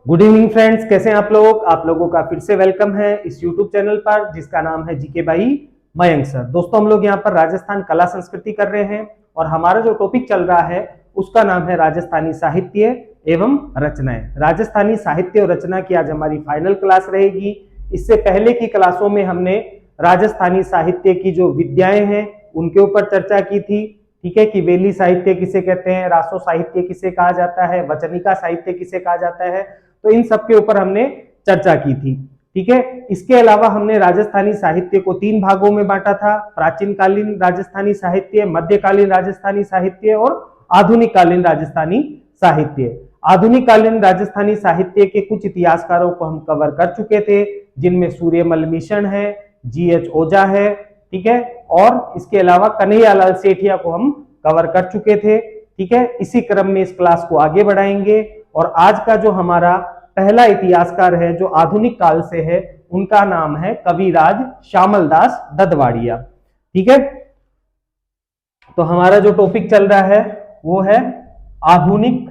Good evening friends, कैसे हैं आप लोग। आप लोगों का फिर से वेलकम है इस यूट्यूब चैनल पर जिसका नाम है जीके बाई मयंक सर। दोस्तों, हम लोग यहाँ पर राजस्थान कला संस्कृति कर रहे हैं और हमारा जो टॉपिक चल रहा है उसका नाम है राजस्थानी साहित्य एवं रचनाएं। राजस्थानी साहित्य और रचना की आज हमारी फाइनल क्लास रहेगी। इससे पहले की क्लासों में हमने राजस्थानी साहित्य की जो विद्याएं हैं उनके ऊपर चर्चा की थी। ठीक है कि वेली साहित्य किसे कहते हैं, रासो साहित्य किसे कहा जाता है, वचनिका साहित्य किसे कहा जाता है, तो इन सब के ऊपर हमने चर्चा की थी। ठीक है, इसके अलावा हमने राजस्थानी साहित्य को 3 भागों में बांटा था। प्राचीन कालीन राजस्थानी साहित्य, मध्यकालीन राजस्थानी साहित्य और आधुनिक कालीन राजस्थानी साहित्य। आधुनिक कालीन राजस्थानी साहित्य के कुछ इतिहासकारों को हम कवर कर चुके थे, जिनमें सूर्यमल मिशन है, जीएच ओझा है, ठीक है, और इसके अलावा कन्हैयालाल सेठिया को हम कवर कर चुके थे। ठीक है, इसी क्रम में इस क्लास को आगे बढ़ाएंगे और आज का जो हमारा पहला इतिहासकार है जो आधुनिक काल से है उनका नाम है कविराज श्यामल दास ददवाड़िया। ठीक है, तो हमारा जो टॉपिक चल रहा है वो है आधुनिक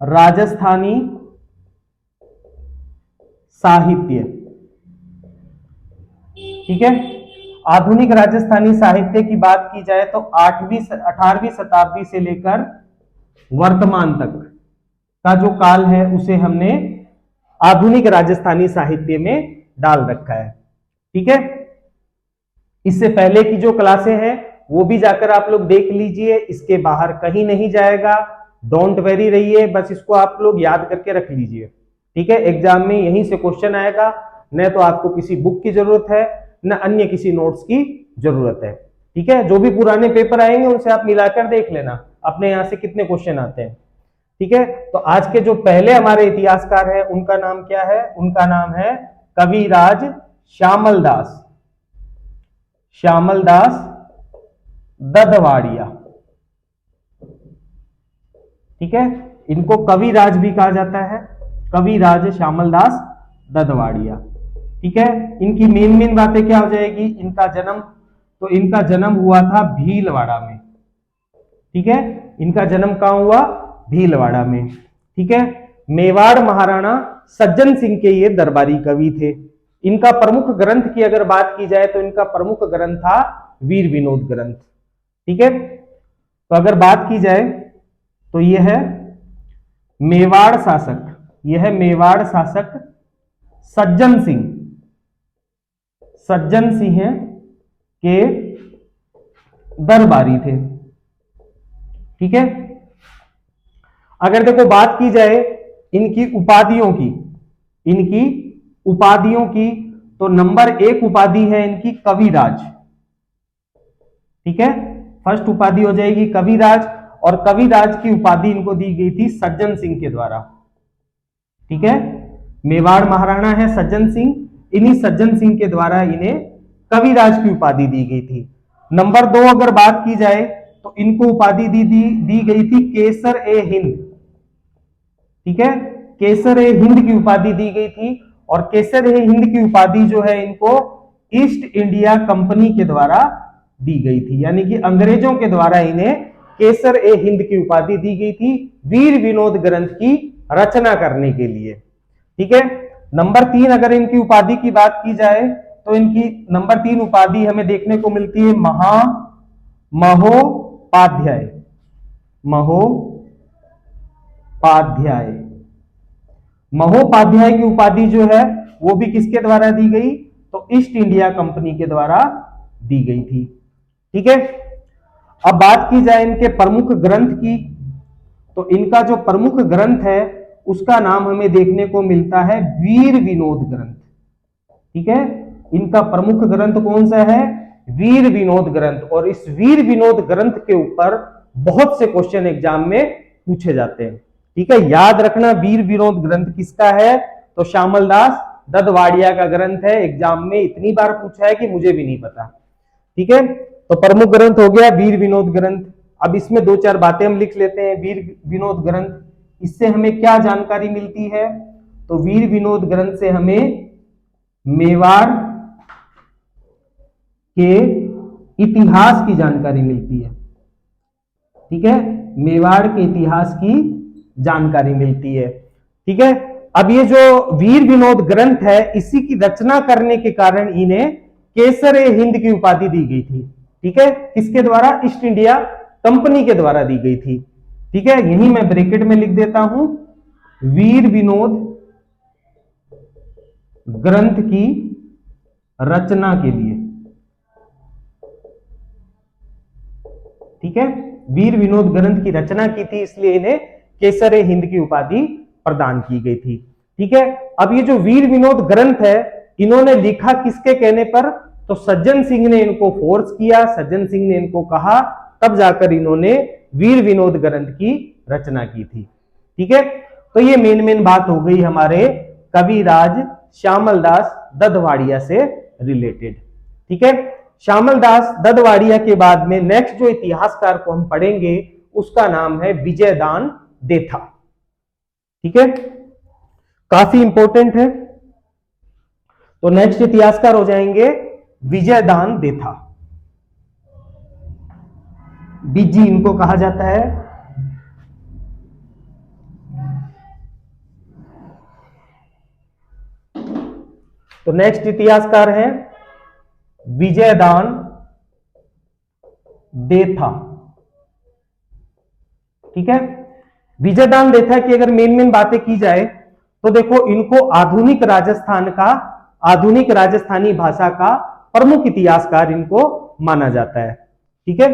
राजस्थानी साहित्य। ठीक है, आधुनिक राजस्थानी साहित्य की बात की जाए तो 18वीं शताब्दी से लेकर वर्तमान तक का जो काल है उसे हमने आधुनिक राजस्थानी साहित्य में डाल रखा है। ठीक है, इससे पहले की जो क्लासें हैं वो भी जाकर आप लोग देख लीजिए, इसके बाहर कहीं नहीं जाएगा। डोंट वेरी रहिए, बस इसको आप लोग याद करके रख लीजिए। ठीक है, एग्जाम में यहीं से क्वेश्चन आएगा, न तो आपको किसी बुक की जरूरत है न अन्य किसी नोट्स की जरूरत है। ठीक है, जो भी पुराने पेपर आएंगे उनसे आप मिलाकर देख लेना अपने यहां से कितने क्वेश्चन आते हैं। ठीक है, तो आज के जो पहले हमारे इतिहासकार हैं उनका नाम क्या है, उनका नाम है कविराज श्यामल दास ददवाड़िया। ठीक है, इनको कविराज भी कहा जाता है, कविराज श्यामल दास ददवाड़िया। ठीक है, इनकी मेन बातें क्या हो जाएगी, इनका जन्म हुआ था भीलवाड़ा में। ठीक है, इनका जन्म कहां हुआ, भीलवाड़ा में। ठीक है, मेवाड़ महाराणा सज्जन सिंह के ये दरबारी कवि थे। इनका प्रमुख ग्रंथ की अगर बात की जाए तो इनका प्रमुख ग्रंथ था वीर विनोद ग्रंथ। ठीक है, तो अगर बात की जाए तो यह है मेवाड़ शासक सज्जन सिंह के दरबारी थे। ठीक है, अगर देखो बात की जाए इनकी उपाधियों की तो नंबर 1 उपाधि है इनकी कविराज। ठीक है, फर्स्ट उपाधि हो जाएगी कविराज, और कविराज की उपाधि इनको दी गई थी सज्जन सिंह के द्वारा। ठीक है, मेवाड़ महाराणा है सज्जन सिंह, इन्हीं सज्जन सिंह के द्वारा इन्हें कविराज की उपाधि दी गई थी। नंबर 2 अगर बात की जाए तो इनको उपाधि दी गई थी केसर ए हिंद। ठीक है, केसर ए हिंद की उपाधि दी गई थी, और केसर ए हिंद की उपाधि जो है इनको ईस्ट इंडिया कंपनी के द्वारा दी गई थी, यानी कि अंग्रेजों के द्वारा इन्हें केसर ए हिंद की उपाधि दी गई थी वीर विनोद ग्रंथ की रचना करने के लिए। ठीक है, नंबर 3 अगर इनकी उपाधि की बात की जाए तो इनकी नंबर 3 उपाधि हमें देखने को मिलती है महोपाध्याय की उपाधि जो है वो भी किसके द्वारा दी गई, तो ईस्ट इंडिया कंपनी के द्वारा दी गई थी। ठीक है, अब बात की जाए इनके प्रमुख ग्रंथ की, तो इनका जो प्रमुख ग्रंथ है उसका नाम हमें देखने को मिलता है वीर विनोद ग्रंथ। ठीक है, इनका प्रमुख ग्रंथ कौन सा है, वीर विनोद ग्रंथ, और इस वीर विनोद ग्रंथ के ऊपर बहुत से क्वेश्चन एग्जाम में पूछे जाते हैं। ठीक है, याद रखना वीर विनोद ग्रंथ किसका है, तो श्यामल दास ददवाड़िया का ग्रंथ है। एग्जाम में इतनी बार पूछा है कि मुझे भी नहीं पता। ठीक है, तो प्रमुख ग्रंथ हो गया वीर विनोद ग्रंथ। अब इसमें 2-4 बातें हम लिख लेते हैं। वीर विनोद ग्रंथ, इससे हमें क्या जानकारी मिलती है, तो वीर विनोद ग्रंथ से हमें मेवाड़ के इतिहास की जानकारी मिलती है। ठीक है, मेवाड़ के इतिहास की जानकारी मिलती है। ठीक है। अब ये जो वीर विनोद ग्रंथ है, इसी की रचना करने के कारण इन्हें केसरे हिंद की उपाधि दी गई थी। ठीक है, किसके द्वारा? ईस्ट इंडिया कंपनी के द्वारा दी गई थी। ठीक है, यही मैं ब्रैकेट में लिख देता हूं, वीर विनोद ग्रंथ की रचना के लिए। ठीक है, वीर विनोद ग्रंथ की रचना की थी, इसलिए इन्हें केसरे हिंद की उपाधि प्रदान की गई थी। ठीक है, अब ये जो वीर विनोद ग्रंथ है, इन्होंने लिखा किसके कहने पर? तो सज्जन सिंह ने इनको फोर्स किया, सज्जन सिंह ने इनको कहा, तब जाकर इन्होंने वीर विनोद ग्रंथ की रचना की थी। ठीक है, तो ये मेन बात हो गई हमारे कविराज श्यामल दास ददवाड़िया से रिलेटेड। ठीक है, श्यामल दास ददवाड़िया के बाद में नेक्स्ट जो इतिहासकार को हम पढ़ेंगे उसका नाम है विजयदान देथा। ठीक है, काफी इंपॉर्टेंट है। तो नेक्स्ट इतिहासकार हो जाएंगे विजयदान देथा, बीजी इनको कहा जाता है। तो नेक्स्ट इतिहासकार है विजयदान देथा। ठीक है, विजयदान देथा की अगर मेन बातें की जाए तो देखो, इनको आधुनिक राजस्थान का, आधुनिक राजस्थानी भाषा का प्रमुख इतिहासकार इनको माना जाता है। ठीक है,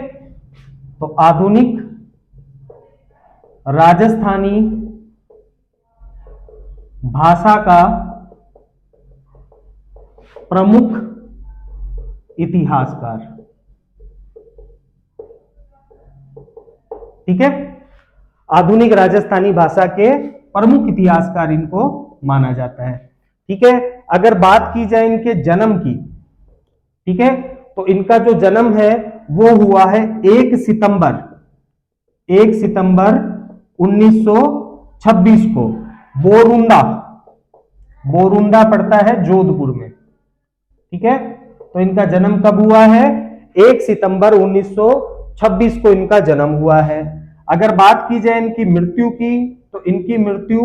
तो आधुनिक राजस्थानी भाषा का प्रमुख इतिहासकार। ठीक है, आधुनिक राजस्थानी भाषा के प्रमुख इतिहासकार इनको माना जाता है। ठीक है, अगर बात की जाए इनके जन्म की, ठीक है, तो इनका जो जन्म है वो हुआ है 1 सितंबर 1926 को बोरुंदा, बोरुंदा पड़ता है जोधपुर में। ठीक है, तो इनका जन्म कब हुआ है? 1 सितंबर 1926 को इनका जन्म हुआ है। अगर बात की जाए इनकी मृत्यु की, तो इनकी मृत्यु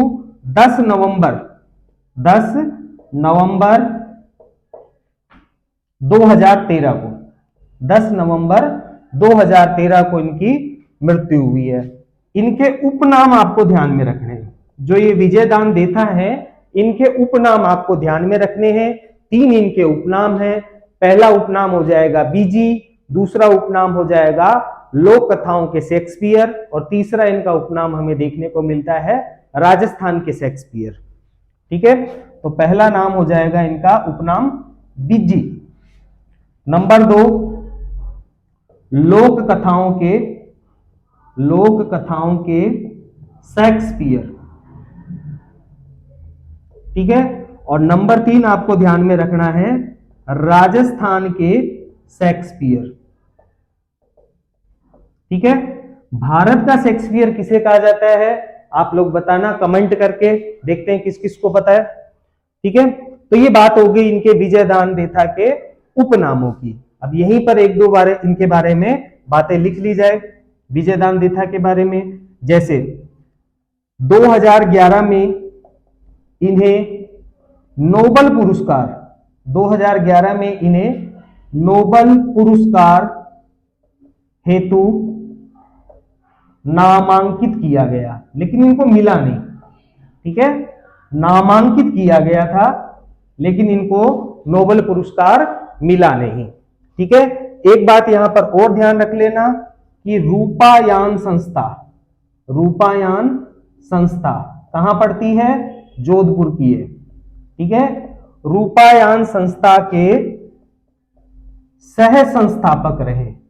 10 नवंबर 2013 को, 10 नवंबर 2013 को इनकी मृत्यु हुई है। इनके उपनाम आपको ध्यान में रखने हैं। जो ये विजयदान देथा है, इनके उपनाम आपको ध्यान में रखने हैं। 3 इनके उपनाम हैं। पहला उपनाम हो जाएगा बीजी, दूसरा उपनाम हो जाएगा लोक कथाओं के शेक्सपियर, और तीसरा इनका उपनाम हमें देखने को मिलता है राजस्थान के शेक्सपियर। ठीक है, तो पहला नाम हो जाएगा इनका उपनाम बीजी। नंबर 2, लोक कथाओं के शेक्सपियर। ठीक है, और नंबर 3 आपको ध्यान में रखना है राजस्थान के शेक्सपियर। ठीक है, भारत का शेक्सपियर किसे कहा जाता है? आप लोग बताना कमेंट करके, देखते हैं किस किस को पता है। ठीक है, तो ये बात हो गई इनके विजयदान देथा के उपनामों की। अब यहीं पर 1-2 बार इनके बारे में बातें लिख ली जाए विजयदान देथा के बारे में। जैसे 2011 में इन्हें नोबल पुरस्कार, 2011 में इन्हें नोबल पुरस्कार हेतु नामांकित किया गया, लेकिन इनको मिला नहीं। ठीक है, नामांकित किया गया था लेकिन इनको नोबल पुरस्कार मिला नहीं। ठीक है, एक बात यहां पर और ध्यान रख लेना कि रूपायान संस्था कहां पड़ती है? जोधपुर की है। ठीक है, रूपायान संस्था के सह संस्थापक रहे।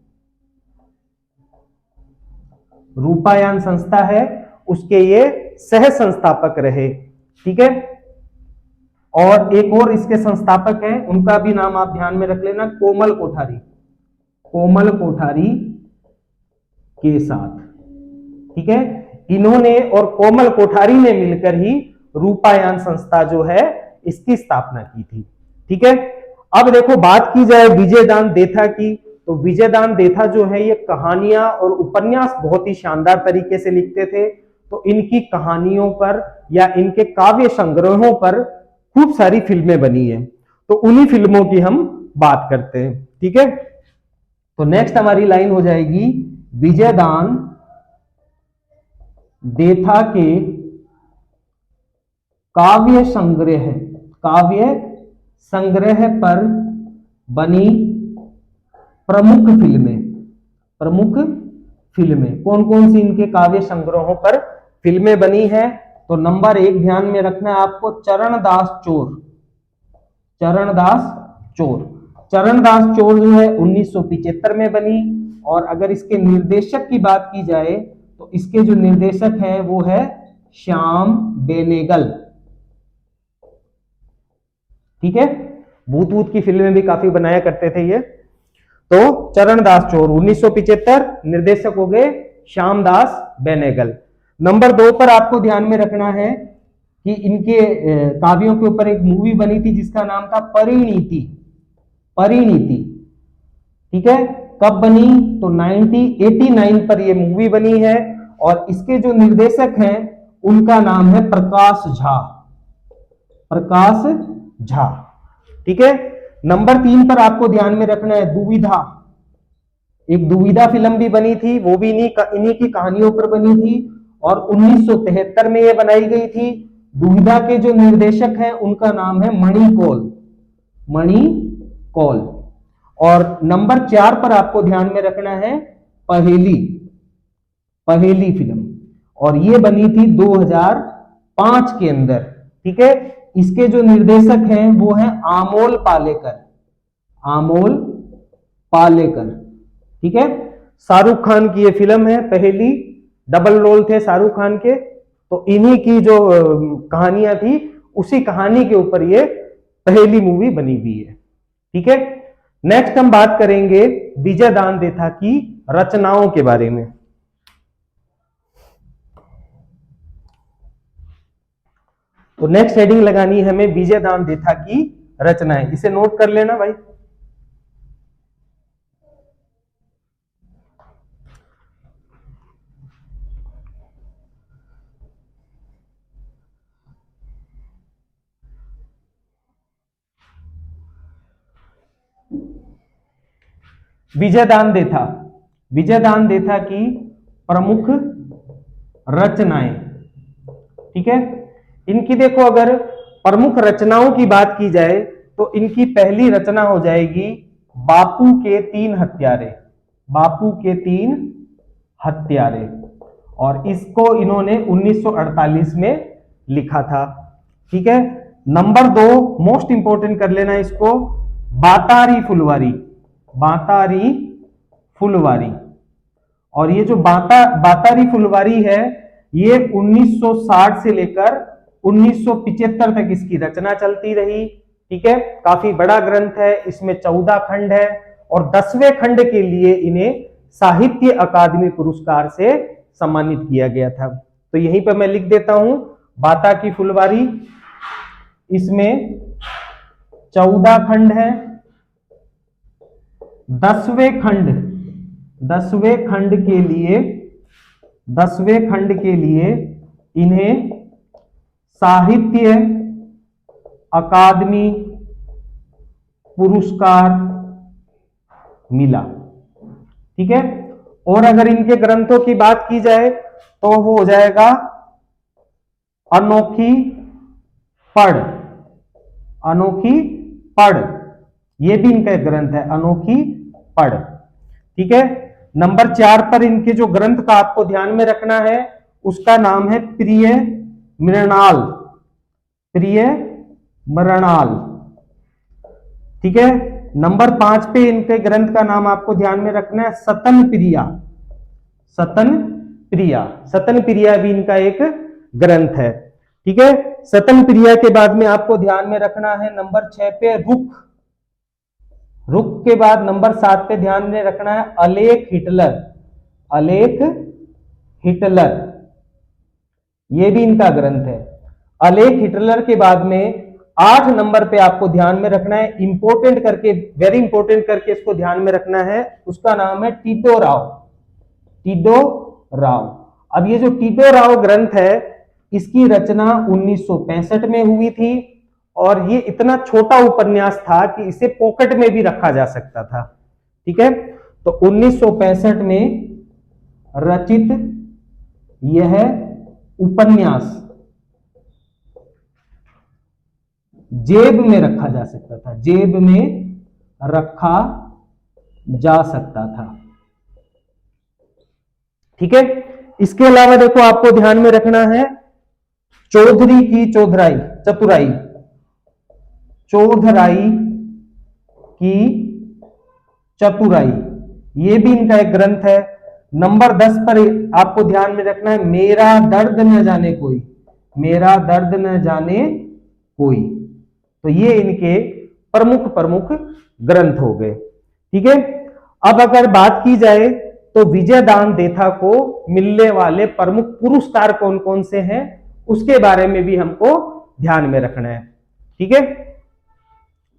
रूपायान संस्था है, उसके ये सह संस्थापक रहे। ठीक है, और एक और इसके संस्थापक हैं, उनका भी नाम आप ध्यान में रख लेना, कोमल कोठारी के साथ। ठीक है, इन्होंने और कोमल कोठारी ने मिलकर ही रूपायान संस्था जो है इसकी स्थापना की थी। ठीक है, अब देखो बात की जाए विजयदान देथा की, तो विजयदान देथा जो है ये कहानियां और उपन्यास बहुत ही शानदार तरीके से लिखते थे। तो इनकी कहानियों पर या इनके काव्य संग्रहों पर खूब सारी फिल्में बनी है। तो उन्हीं फिल्मों की हम बात करते हैं। ठीक है, तो नेक्स्ट हमारी लाइन हो जाएगी, विजयदान देथा के काव्य संग्रह पर बनी प्रमुख फिल्में कौन कौन सी इनके काव्य संग्रहों पर फिल्में बनी है। तो नंबर 1 ध्यान में रखना है आपको, चरणदास चोर जो है 1975 में बनी। और अगर इसके निर्देशक की बात की जाए तो इसके जो निर्देशक हैं वो है श्याम बेनेगल। ठीक है, भूत की फिल्में भी काफी बनाया करते थे ये। तो चरणदास चोर 1975, निर्देशक हो गए श्यामदास बेनेगल। नंबर 2 पर आपको ध्यान में रखना है कि इनके काव्यों के ऊपर एक मूवी बनी थी जिसका नाम था परिणीति। ठीक है, कब बनी? तो 1989 पर यह मूवी बनी है और इसके जो निर्देशक हैं उनका नाम है प्रकाश झा। ठीक है, नंबर 3 पर आपको ध्यान में रखना है दुविधा। एक दुविधा फिल्म भी बनी थी, वो भी इन्हीं की कहानियों पर बनी थी और 1973 में ये बनाई गई थी। दुविधा के जो निर्देशक हैं उनका नाम है मणिकौल। और नंबर 4 पर आपको ध्यान में रखना है पहेली फिल्म, और ये बनी थी 2005 के अंदर। ठीक है, इसके जो निर्देशक हैं वो हैं आमोल पालेकर। ठीक है, शाहरुख खान की ये फिल्म है पहेली, डबल रोल थे शाहरुख खान के, तो इन्हीं की जो कहानियां थी उसी कहानी के ऊपर ये पहेली मूवी बनी हुई है। ठीक है, नेक्स्ट हम बात करेंगे विजयदान देथा की रचनाओं के बारे में। तो नेक्स्ट हेडिंग लगानी है हमें विजयदान देथा की रचनाएं। इसे नोट कर लेना भाई। विजयदान देथा की प्रमुख रचनाएं। ठीक है, इनकी देखो अगर प्रमुख रचनाओं की बात की जाए तो इनकी पहली रचना हो जाएगी बापू के 3 हत्यारे, और इसको इन्होंने 1948 में लिखा था। ठीक है, नंबर 2 मोस्ट इंपोर्टेंट कर लेना इसको, बातारी फुलवारी। और ये जो बातारी फुलवारी है ये 1960 से लेकर 1975 तक इसकी रचना चलती रही। ठीक है, काफी बड़ा ग्रंथ है, इसमें 14 खंड है और 10वें खंड के लिए इन्हें साहित्य अकादमी पुरस्कार से सम्मानित किया गया था। तो यहीं पर मैं लिख देता हूं, बाता की फुलवारी, इसमें 14 खंड है। 10वें खंड के लिए इन्हें साहित्य अकादमी पुरस्कार मिला। ठीक है, और अगर इनके ग्रंथों की बात की जाए तो वो हो जाएगा अनोखी पढ़, ये भी इनका ग्रंथ है, अनोखी पढ़। ठीक है, नंबर 4 पर इनके जो ग्रंथ का आपको ध्यान में रखना है उसका नाम है प्रिय मृणाल। ठीक है, नंबर 5 पे इनके ग्रंथ का नाम आपको ध्यान में रखना है सतन प्रिया भी इनका एक ग्रंथ है। ठीक है, सतन प्रिया के बाद में आपको ध्यान में रखना है नंबर 6 पे रुख के बाद नंबर 7 पे ध्यान में रखना है अलेख हिटलर, ये भी इनका ग्रंथ है। अलेख हिटलर के बाद में 8 नंबर पे आपको ध्यान में रखना है, इंपोर्टेंट करके, वेरी इंपोर्टेंट करके इसको ध्यान में रखना है, उसका नाम है टीटो राव। अब ये जो टिटोराव ग्रंथ है इसकी रचना 1965 में हुई थी और ये इतना छोटा उपन्यास था कि इसे पॉकेट में भी रखा जा सकता था। ठीक है, तो 1965 में रचित यह उपन्यास जेब में रखा जा सकता था, जेब में रखा जा सकता था। ठीक है, इसके अलावा देखो आपको ध्यान में रखना है चौधरी की चौधराई, चतुराई, चौधराई की चतुराई, ये भी इनका एक ग्रंथ है। नंबर 10 पर आपको ध्यान में रखना है मेरा दर्द न जाने कोई, मेरा दर्द न जाने कोई। तो ये इनके प्रमुख ग्रंथ हो गए। ठीक है, अब अगर बात की जाए तो विजयदान देथा को मिलने वाले प्रमुख पुरस्कार कौन कौन से हैं उसके बारे में भी हमको ध्यान में रखना है। ठीक है,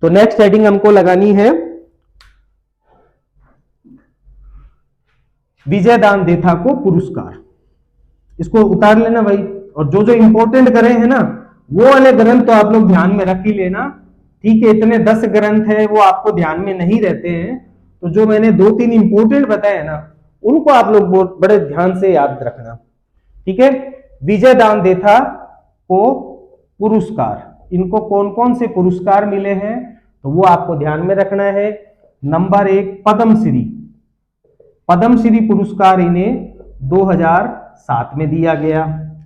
तो नेक्स्ट हेडिंग हमको लगानी है विजयदान देथा को पुरस्कार। इसको उतार लेना भाई, और जो जो इंपॉर्टेंट ग्रंथ है ना वो वाले ग्रंथ तो आप लोग ध्यान में रख ही लेना। ठीक है, इतने 10 ग्रंथ है वो आपको ध्यान में नहीं रहते हैं, तो जो मैंने 2-3 इंपॉर्टेंट बताए ना उनको आप लोग बहुत बड़े ध्यान से याद रखना। ठीक है, विजयदान देथा को पुरस्कार, इनको कौन कौन से पुरस्कार मिले हैं तो वो आपको ध्यान में रखना है। नंबर 1 पद्मश्री, पद्मश्री पुरस्कार इन्हें 2007 में दिया गया।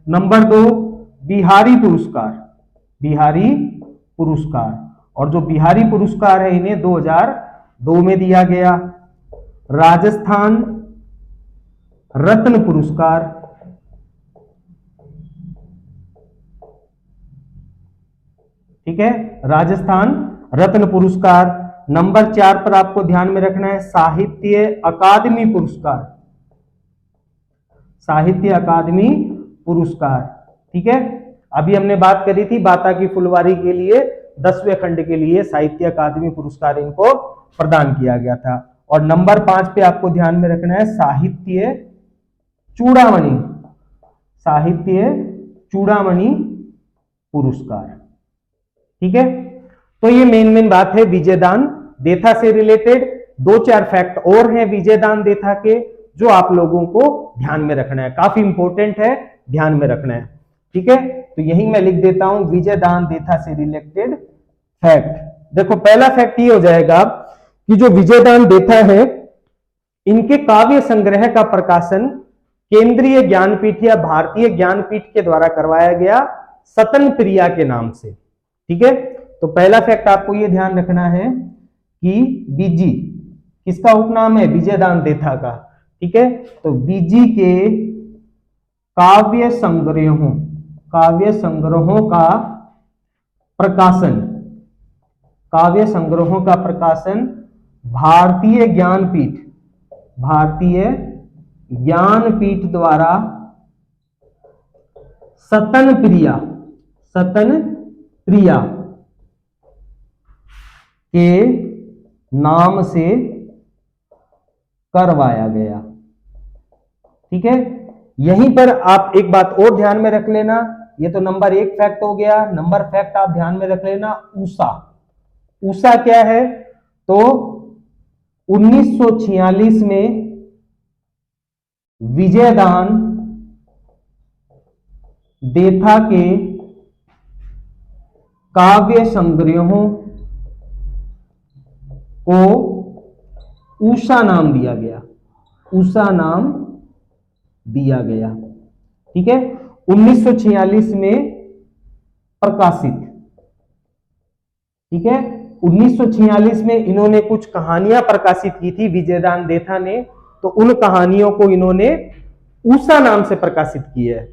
नंबर 2 बिहारी पुरस्कार, बिहारी पुरस्कार, और जो बिहारी पुरस्कार है इन्हें 2002 में दिया गया। राजस्थान रत्न पुरस्कार, ठीक है, राजस्थान रत्न पुरस्कार। नंबर 4 पर आपको ध्यान में रखना है साहित्य अकादमी पुरस्कार, साहित्य अकादमी पुरस्कार। ठीक है, अभी हमने बात करी थी बाता की फुलवारी के लिए 10वें खंड के लिए साहित्य अकादमी पुरस्कार इनको प्रदान किया गया था। और नंबर 5 पे आपको ध्यान में रखना है साहित्य चूड़ामणि, साहित्य चूड़ामणि पुरस्कार। ठीक है, तो ये मेन बात है विजयदान देथा से रिलेटेड। 2-4 फैक्ट और हैं विजयदान देथा के जो आप लोगों को ध्यान में रखना है, काफी इंपॉर्टेंट है, ध्यान में रखना है। ठीक है, तो यही मैं लिख देता हूं विजयदान देथा से रिलेटेड फैक्ट। देखो पहला फैक्ट ये हो जाएगा कि जो विजयदान देथा है इनके काव्य संग्रह का प्रकाशन केंद्रीय ज्ञानपीठ या भारतीय ज्ञानपीठ के द्वारा करवाया गया सतन प्रिया के नाम से। ठीक है, तो पहला फैक्ट आपको यह ध्यान रखना है कि बीजी किसका उपनाम है, विजयदान देथा का। ठीक है, तो बीजी के काव्य संग्रहों का प्रकाशन, काव्य संग्रहों का प्रकाशन भारतीय ज्ञानपीठ द्वारा सतन प्रिया के नाम से करवाया गया। ठीक है, यहीं पर आप एक बात और ध्यान में रख लेना, ये तो नंबर 1 फैक्ट हो गया। नंबर फैक्ट आप ध्यान में रख लेना ऊषा क्या है, तो 1946 में विजयदान देथा के काव्य संग्रहों को ऊषा नाम दिया गया, ऊषा नाम दिया गया। ठीक है, 1946 में प्रकाशित। ठीक है, 1946 में इन्होंने कुछ कहानियां प्रकाशित की थी विजयदान देथा ने, तो उन कहानियों को इन्होंने ऊषा नाम से प्रकाशित की है।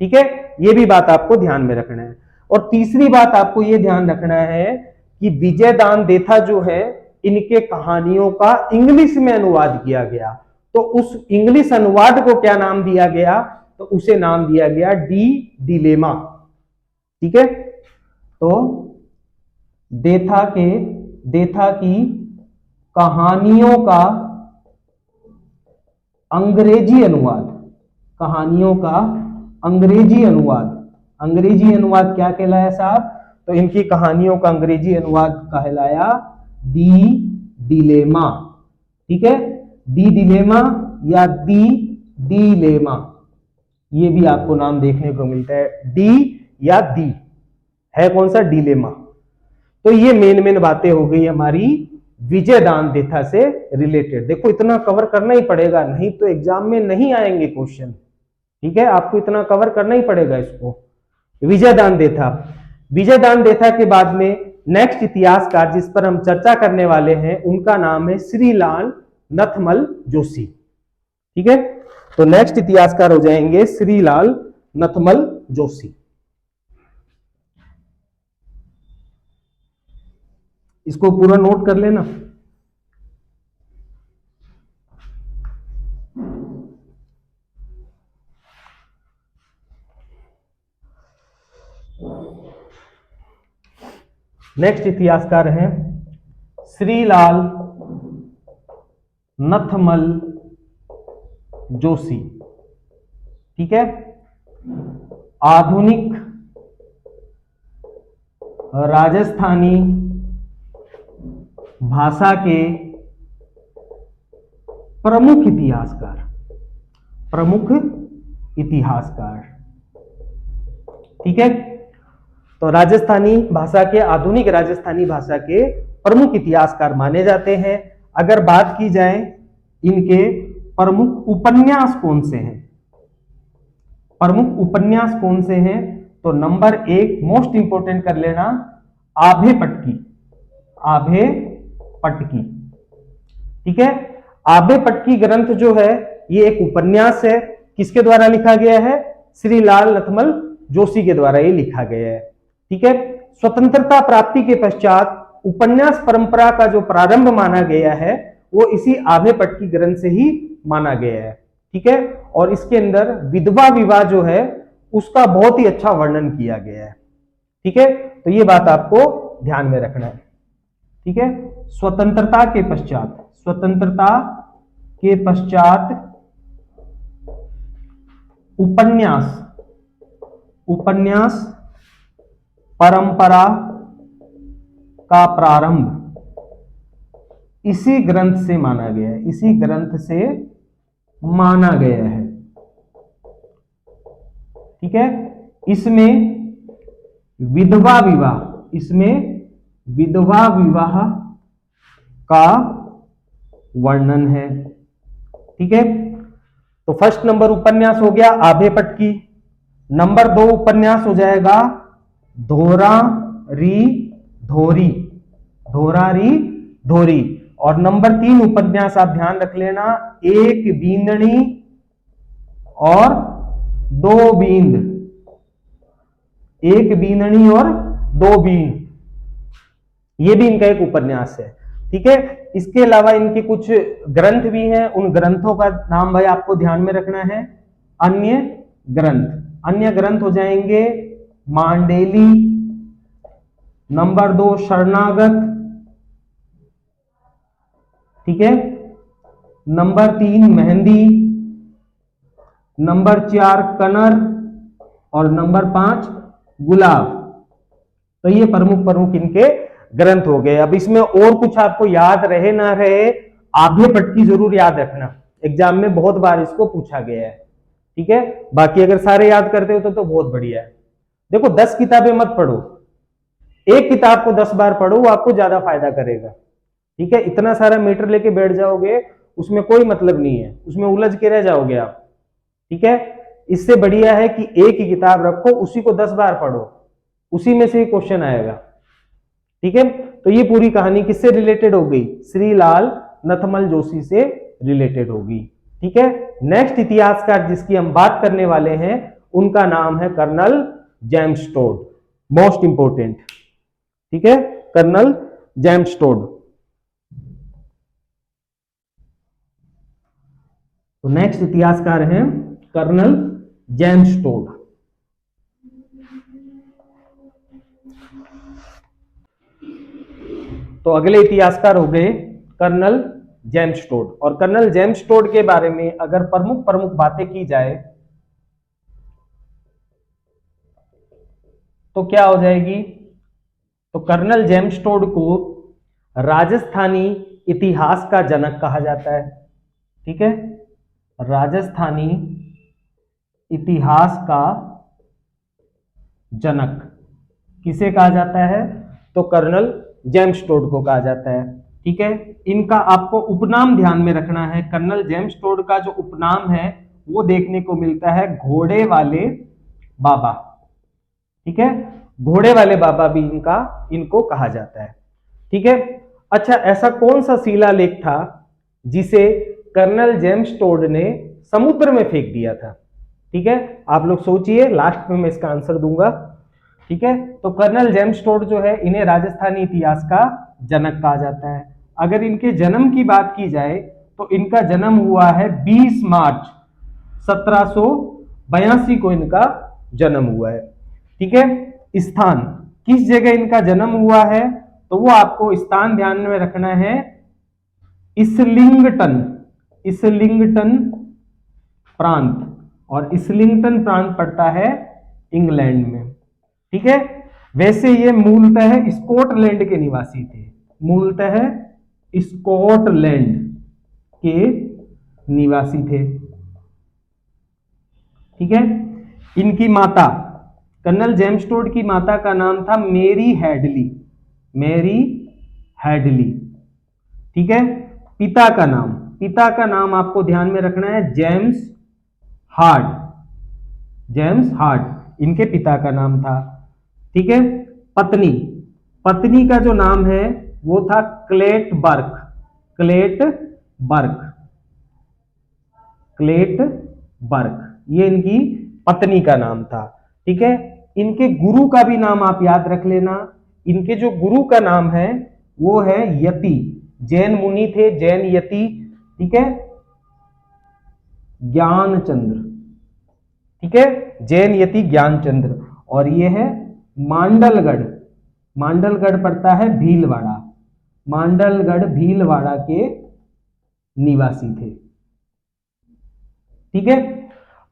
ठीक है, यह भी बात आपको ध्यान में रखना है। और तीसरी बात आपको यह ध्यान रखना है कि विजयदान देथा जो है इनके कहानियों का इंग्लिश में अनुवाद किया गया, तो उस इंग्लिश अनुवाद को क्या नाम दिया गया, तो उसे नाम दिया गया डी डिलेमा। ठीक है, तो देथा की कहानियों का अंग्रेजी अनुवाद, कहानियों का अंग्रेजी अनुवाद। अंग्रेजी अनुवाद क्या कहलाया साहब? तो इनकी कहानियों का अंग्रेजी अनुवाद कहलाया दी डिलेमा। ठीक है, दी डिलेमा या दी डिलेमा, ये भी आपको नाम देखने को मिलता है, डी या दी है कौन सा? डिलेमा। तो ये मेन बातें हो गई हमारी विजयदान देथा से रिलेटेड। देखो इतना कवर करना ही पड़ेगा, नहीं तो एग्जाम में नहीं आएंगे क्वेश्चन। ठीक है, आपको इतना कवर करना ही पड़ेगा इसको। विजयदान देथा, विजयदान देथा के बाद में नेक्स्ट इतिहासकार जिस पर हम चर्चा करने वाले हैं उनका नाम है श्रीलाल नथमल जोशी। ठीक है, तो नेक्स्ट इतिहासकार हो जाएंगे श्रीलाल नथमल जोशी। इसको पूरा नोट कर लेना। नेक्स्ट इतिहासकार हैं श्रीलाल नथमल जोशी। ठीक है, आधुनिक राजस्थानी भाषा के प्रमुख इतिहासकार, प्रमुख इतिहासकार। ठीक है, तो राजस्थानी भाषा के, आधुनिक राजस्थानी भाषा के प्रमुख इतिहासकार माने जाते हैं। अगर बात की जाए इनके प्रमुख उपन्यास कौन से हैं, प्रमुख उपन्यास कौन से हैं, तो नंबर 1 मोस्ट इंपोर्टेंट कर लेना, आभे पटकी। आभे पटकी। ठीक है, आभे पटकी ग्रंथ जो है ये एक उपन्यास है। किसके द्वारा लिखा गया है? श्रीलाल नथमल जोशी के द्वारा ये लिखा गया है। ठीक है, स्वतंत्रता प्राप्ति के पश्चात उपन्यास परंपरा का जो प्रारंभ माना गया है वो इसी आभे पटकी ग्रंथ से ही माना गया है। ठीक है, और इसके अंदर विधवा विवाह जो है उसका बहुत ही अच्छा वर्णन किया गया है। ठीक है, तो ये बात आपको ध्यान में रखना है। ठीक है, स्वतंत्रता के पश्चात, स्वतंत्रता के पश्चात उपन्यास, उपन्यास परंपरा का प्रारंभ इसी ग्रंथ से माना गया है, इसी ग्रंथ से माना गया है। ठीक है, इसमें विधवा विवाह, इसमें विधवा विवाह का वर्णन है। ठीक है, तो फर्स्ट नंबर उपन्यास हो गया आभे पटकी। नंबर 2 उपन्यास हो जाएगा धोरा री धोरी, धोरा री धोरी। और नंबर 3 उपन्यास आप ध्यान रख लेना, एक बींदनी और दो बींद, एक बींदनी और दो बींद, ये भी इनका एक उपन्यास है। ठीक है, इसके अलावा इनके कुछ ग्रंथ भी हैं, उन ग्रंथों का नाम भाई आपको ध्यान में रखना है। अन्य ग्रंथ, अन्य ग्रंथ हो जाएंगे मांडेली, नंबर 2 शरणागत। ठीक है, नंबर 3 मेहंदी, नंबर 4 कनर और नंबर 5 गुलाब। तो ये प्रमुख प्रमुख इनके ग्रंथ हो गए। अब इसमें और कुछ आपको याद रहे ना रहे, आभे पटकी जरूर याद रखना, एग्जाम में बहुत बार इसको पूछा गया है। ठीक है, बाकी अगर सारे याद करते हो तो बहुत बढ़िया है। देखो 10 किताबें मत पढ़ो, एक किताब को 10 बार पढ़ो, वो आपको ज्यादा फायदा करेगा। ठीक है, इतना सारा मीटर लेके बैठ जाओगे उसमें कोई मतलब नहीं है, उसमें उलझ के रह जाओगे आप। ठीक है, इससे बढ़िया है कि एक ही किताब रखो, उसी को 10 बार पढ़ो, उसी में से ही क्वेश्चन आएगा। ठीक है, तो ये पूरी कहानी किससे रिलेटेड हो गई? श्रीलाल नथमल जोशी से रिलेटेड होगी। ठीक है, नेक्स्ट इतिहासकार जिसकी हम बात करने वाले हैं उनका नाम है colonel James Tod, most important. ठीक है, कर्नल जेम्स टोड। तो नेक्स्ट इतिहासकार हैं कर्नल जेम्स टोड। तो अगले इतिहासकार हो गए कर्नल जेम्स टोड। और कर्नल जेम्स टोड के बारे में अगर प्रमुख प्रमुख बातें की जाए तो क्या हो जाएगी? तो कर्नल जेम्स टोड को राजस्थानी इतिहास का जनक कहा जाता है। ठीक है, राजस्थानी इतिहास का जनक किसे कहा जाता है? तो कर्नल जेम्स टोड को कहा जाता है। ठीक है, इनका आपको उपनाम ध्यान में रखना है। कर्नल जेम्स टोड का जो उपनाम है वो देखने को मिलता है घोड़े वाले बाबा। ठीक है, घोड़े वाले बाबा भी इनको कहा जाता है। ठीक है, अच्छा, ऐसा कौन सा शिलालेख था जिसे कर्नल जेम्स टोड ने समुद्र में फेंक दिया था? ठीक है, आप लोग सोचिए, लास्ट में मैं इसका आंसर दूंगा। ठीक है, तो कर्नल जेम्स टोड जो है इन्हें राजस्थानी इतिहास का जनक कहा जाता है। अगर इनके जन्म की बात की जाए तो इनका जन्म हुआ है 20 मार्च 1782 को इनका जन्म हुआ है। ठीक है, स्थान किस जगह इनका जन्म हुआ है तो वो आपको स्थान ध्यान में रखना है, इस्लिंगटन। इस्लिंगटन प्रांत, और इस्लिंगटन प्रांत पड़ता है इंग्लैंड में। ठीक है, वैसे ये मूलतः स्कॉटलैंड के निवासी थे। मूलतः स्कॉटलैंड के निवासी थे। ठीक है, इनकी माता, कर्नल जेम्स टोड की माता का नाम था मेरी हेडली। मेरी हेडली। ठीक है, पिता का नाम आपको ध्यान में रखना है जेम्स हार्ड। जेम्स हार्ड इनके पिता का नाम था। ठीक है, पत्नी, पत्नी का जो नाम है वो था Clutterbuck. Clutterbuck. Clutterbuck, ये इनकी पत्नी का नाम था। ठीक है, इनके गुरु का भी नाम आप याद रख लेना। इनके जो गुरु का नाम है वो है यति। जैन मुनि थे, जैन यति। ठीक है, ज्ञानचंद्र। ठीक है, जैन यति ज्ञानचंद्र। और ये है मांडलगढ़। मांडलगढ़ पड़ता है भीलवाड़ा। मांडलगढ़ भीलवाड़ा के निवासी थे। ठीक है,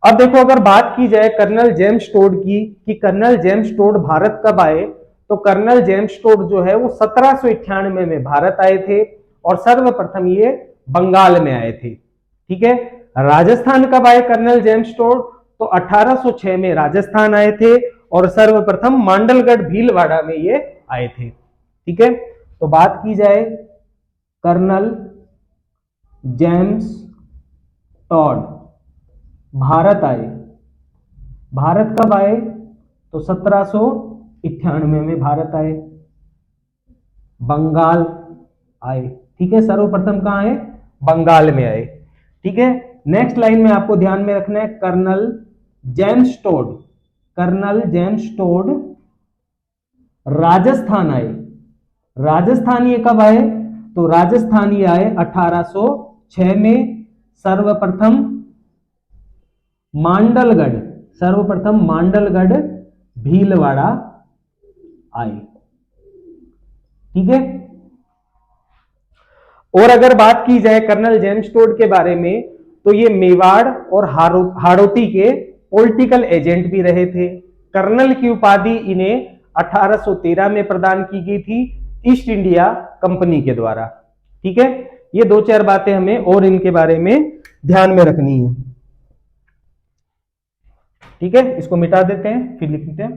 अब देखो, अगर बात की जाए कर्नल जेम्स टोड की कि कर्नल जेम्स टोड भारत कब आए, तो कर्नल जेम्स टोड जो है वो 1798 में भारत आए थे और सर्वप्रथम ये बंगाल में आए थे। ठीक है, राजस्थान कब आए कर्नल जेम्स टोड, तो 1806 में राजस्थान आए थे और सर्वप्रथम मांडलगढ़ भीलवाड़ा में ये आए थे। ठीक है, तो बात की जाए कर्नल जेम्स टोड भारत आए। भारत कब आए, तो 1798 में भारत आए, बंगाल आए। ठीक है, सर्वप्रथम कहां आए, बंगाल में आए। ठीक है, नेक्स्ट लाइन में आपको ध्यान में रखना है colonel James Tod. Colonel James Tod Rajasthan आए। राजस्थान ये कब आए, तो राजस्थान ये आए 1806 में। सर्वप्रथम मांडलगढ़, सर्वप्रथम मांडलगढ़ भीलवाड़ा आए। ठीक है, और अगर बात की जाए कर्नल जेम्स टोड के बारे में तो ये मेवाड़ और हाड़ौती के पॉलिटिकल एजेंट भी रहे थे। कर्नल की उपाधि इन्हें 1813 में प्रदान की गई थी ईस्ट इंडिया कंपनी के द्वारा। ठीक है, ये दो चार बातें हमें और इनके बारे में ध्यान में रखनी है। ठीक है, इसको मिटा देते हैं, फिर लिखते हैं।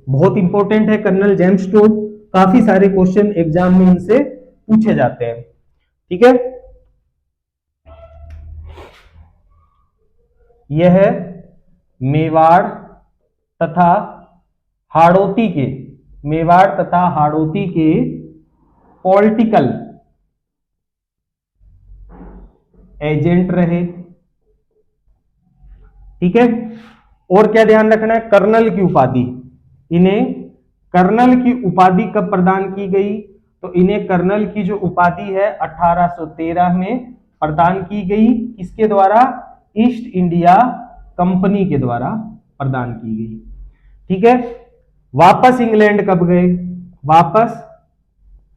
बहुत इंपॉर्टेंट है कर्नल जेम्स टोड, काफी सारे क्वेश्चन एग्जाम में इनसे पूछे जाते हैं। ठीक है, यह है मेवाड़ तथा हाड़ौती के, मेवाड़ तथा हाड़ौती के पॉलिटिकल एजेंट रहे। ठीक है, और क्या ध्यान रखना है, कर्नल की उपाधि, इन्हें कर्नल की उपाधि कब प्रदान की गई, तो इन्हें कर्नल की जो उपाधि है 1813 में प्रदान की गई। किसके द्वारा, ईस्ट इंडिया कंपनी के द्वारा प्रदान की गई। ठीक है, वापस इंग्लैंड कब गए, वापस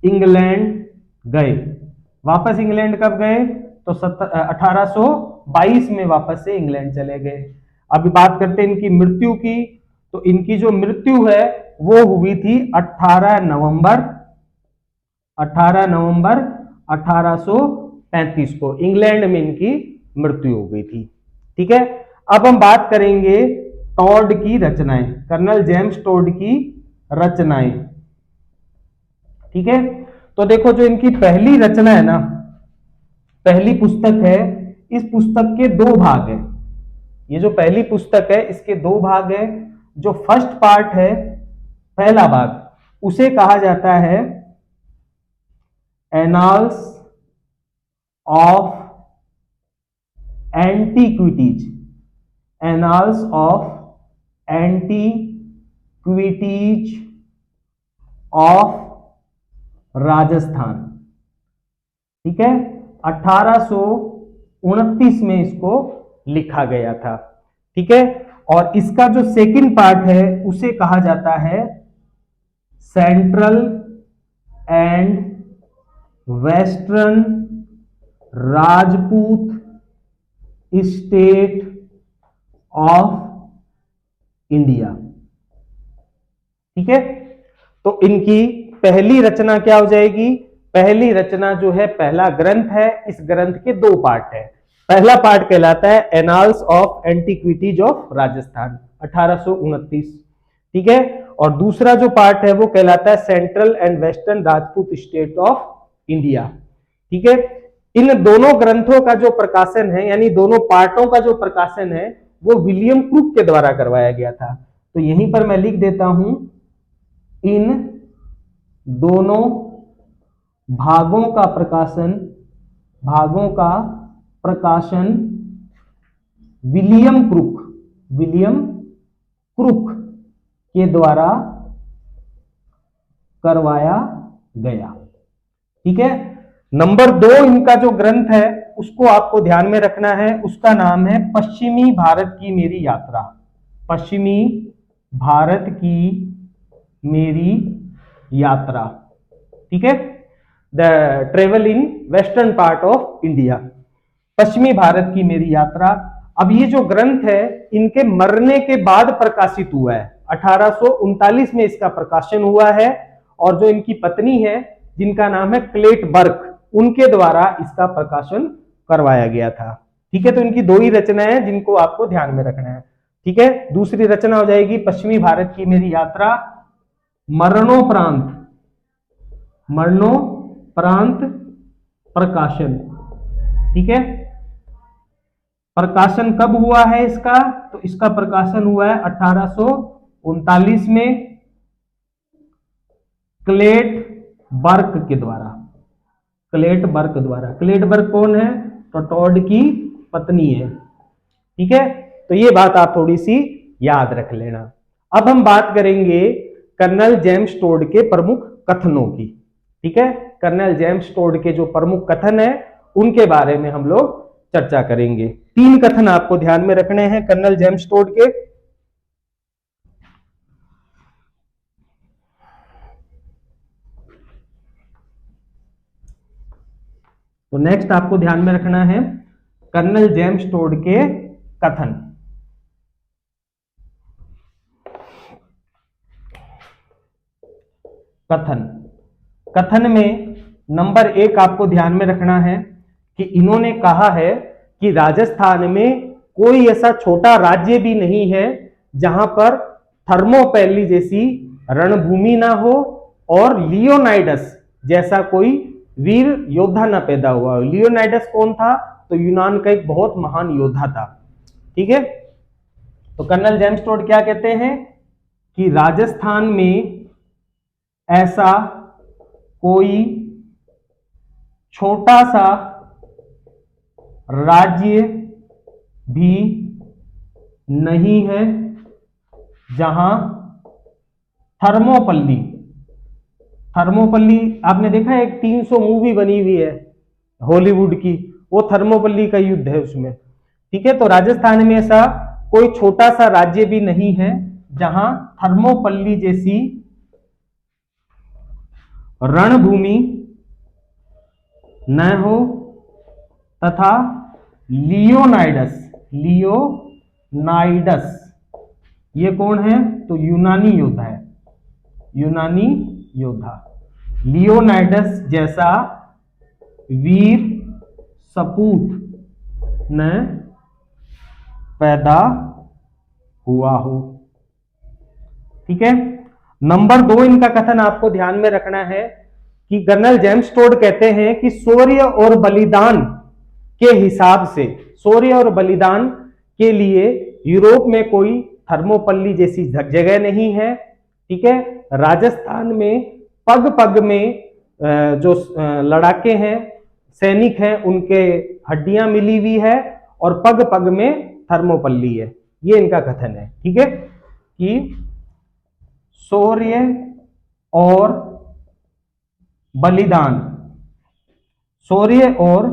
इंग्लैंड गए। वापस इंग्लैंड कब गए, तो 1800 1922 में वापस से इंग्लैंड चले गए। अभी बात करते हैं इनकी मृत्यु की। तो इनकी जो मृत्यु है वो हुई थी 18 नवंबर 1835 को इंग्लैंड में इनकी मृत्यु हो गई थी। ठीक है, अब हम बात करेंगे टॉड की रचनाएं, कर्नल जेम्स टॉड की रचनाएं। ठीक है, तो देखो जो इनकी पहली रचना है ना, पहली पुस्तक है, इस पुस्तक के दो भाग हैं। ये जो पहली पुस्तक है इसके दो भाग हैं। जो फर्स्ट पार्ट है, पहला भाग, उसे कहा जाता है annals of antiquities, annals of antiquities of Rajasthan. ठीक है, 1829 में इसको लिखा गया था। ठीक है, और इसका जो सेकंड पार्ट है उसे कहा जाता है central and western Rajput state of India. ठीक है, तो इनकी पहली रचना क्या हो जाएगी? पहली रचना जो है, पहला ग्रंथ है, इस ग्रंथ के दो पार्ट है। पहला पार्ट कहलाता है annals of antiquities of Rajasthan 1829। ठीक है, और दूसरा जो पार्ट है वो कहलाता है central and western Rajput state of India. ठीक है, इन दोनों ग्रंथों का जो प्रकाशन है, यानी दोनों पार्टों का जो प्रकाशन है, वो विलियम क्रूक के द्वारा करवाया गया था। तो यहीं पर मैं लिख देता हूं, इन दोनों भागों का प्रकाशन विलियम क्रूक के द्वारा करवाया गया। ठीक है, नंबर 2 इनका जो ग्रंथ है उसको आपको ध्यान में रखना है, उसका नाम है पश्चिमी भारत की मेरी यात्रा। पश्चिमी भारत की मेरी यात्रा। ठीक है, the travel in western part of India, पश्चिमी भारत की मेरी यात्रा। अब ये जो ग्रंथ है इनके मरने के बाद प्रकाशित हुआ है, 1839 में इसका प्रकाशन हुआ है, और जो इनकी पत्नी है जिनका नाम है क्लेट बर्क, उनके द्वारा इसका प्रकाशन करवाया गया था। ठीक है, तो इनकी दो ही रचनाएं हैं जिनको आपको ध्यान में रखना है। ठीक है, दूसरी रचना हो जाएगी पश्चिमी भारत की मेरी यात्रा, मरणोपरांत प्रकाशन। ठीक है, प्रकाशन कब हुआ है इसका? तो इसका प्रकाशन हुआ है 1839 में क्लेट बर्क के द्वारा। क्लेट बर्क कौन है? तो टॉड की पत्नी है। ठीक है, तो ये बात आप थोड़ी सी याद रख लेना। अब हम बात करेंगे कर्नल जेम्स टॉड के प्रमुख कथनों की। ठीक है, कर्नल जेम्स टॉड के जो प्रमुख कथन है उनके बारे में हम लोग चर्चा करेंगे। 3 कथन आपको ध्यान में रखने हैं कर्नल जेम्स टॉड के। तो नेक्स्ट आपको ध्यान में रखना है कर्नल जेम्स टॉड के कथन। कथन में नंबर 1 आपको ध्यान में रखना है कि इन्होंने कहा है कि राजस्थान में कोई ऐसा छोटा राज्य भी नहीं है जहां पर थर्मोपैली जैसी रणभूमि ना हो और लियोनाइडस जैसा कोई वीर योद्धा ना पैदा हुआ हो। लियोनाइडस कौन था? तो यूनान का एक बहुत महान योद्धा था। ठीक है, तो कर्नल जेम्स टॉड क्या कहते हैं कि राजस्थान में ऐसा कोई छोटा सा राज्य भी नहीं है जहां थर्मोपल्ली आपने देखा है, एक 300 मूवी बनी हुई है हॉलीवुड की, वो थर्मोपल्ली का युद्ध है उसमें। ठीक है, तो राजस्थान में ऐसा कोई छोटा सा राज्य भी नहीं है जहां थर्मोपल्ली जैसी रणभूमि न हो तथा लियोनाइडस, लियोनाइडस ये कौन है? तो यूनानी योद्धा है, यूनानी योद्धा। लियोनाइडस जैसा वीर सपूत न पैदा हुआ हो। ठीक है। नंबर 2 इनका कथन आपको ध्यान में रखना है कि कर्नल जेम्स टोड कहते हैं कि शौर्य और बलिदान के हिसाब से, शौर्य और बलिदान के लिए यूरोप में कोई थर्मोपल्ली जैसी जगह नहीं है। ठीक है। राजस्थान में पग पग में जो लड़ाके हैं, सैनिक हैं, उनके हड्डियां मिली हुई है और पग पग में थर्मोपल्ली है। ये इनका कथन है। ठीक है कि शौर्य और बलिदान, शौर्य और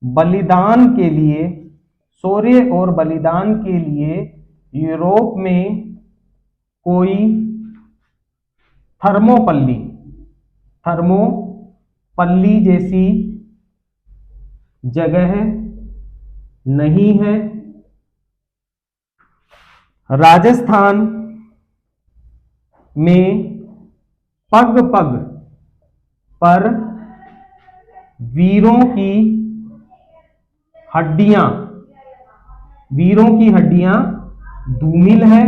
बलिदान के लिए, शौर्य और बलिदान के लिए यूरोप में कोई थर्मोपल्ली, थर्मोपल्ली जैसी जगह नहीं है। राजस्थान में पग पग पर वीरों की हड्डियां, वीरों की हड्डियां धूमिल है